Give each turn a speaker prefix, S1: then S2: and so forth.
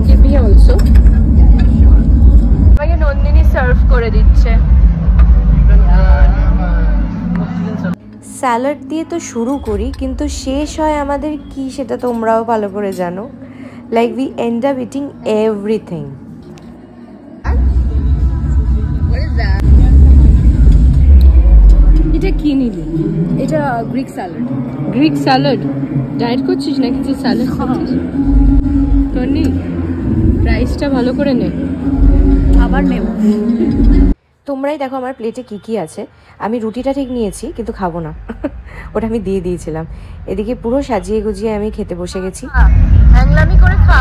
S1: give me also. আমাকে Nandini serve করে দিচ্ছে।
S2: স্যালাড দিয়ে তো শুরু করি, কিন্তু শেষ হয় আমাদের কি সেটা তোমরাও ভালো করে জানো। Like we end up eating everything.
S1: এটা কি নিলি? এটা Greek salad. Greek salad? Diet করছিস নাকি যে স্যালাড খাচ্ছিস? নন্দিনী রাইসটা ভালো করে নে, আবার নেব।
S2: তোমরাই দেখো আমার প্লেটে কি কি আছে। আমি রুটিটা ঠিক নিয়েছি কিন্তু খাবো না, ওটা আমি দিয়ে দিয়েছিলাম। এদিকে পুরো সাজিয়ে গুজিয়ে আমি খেতে বসে গেছি।
S1: হ্যাংলামি করে খা।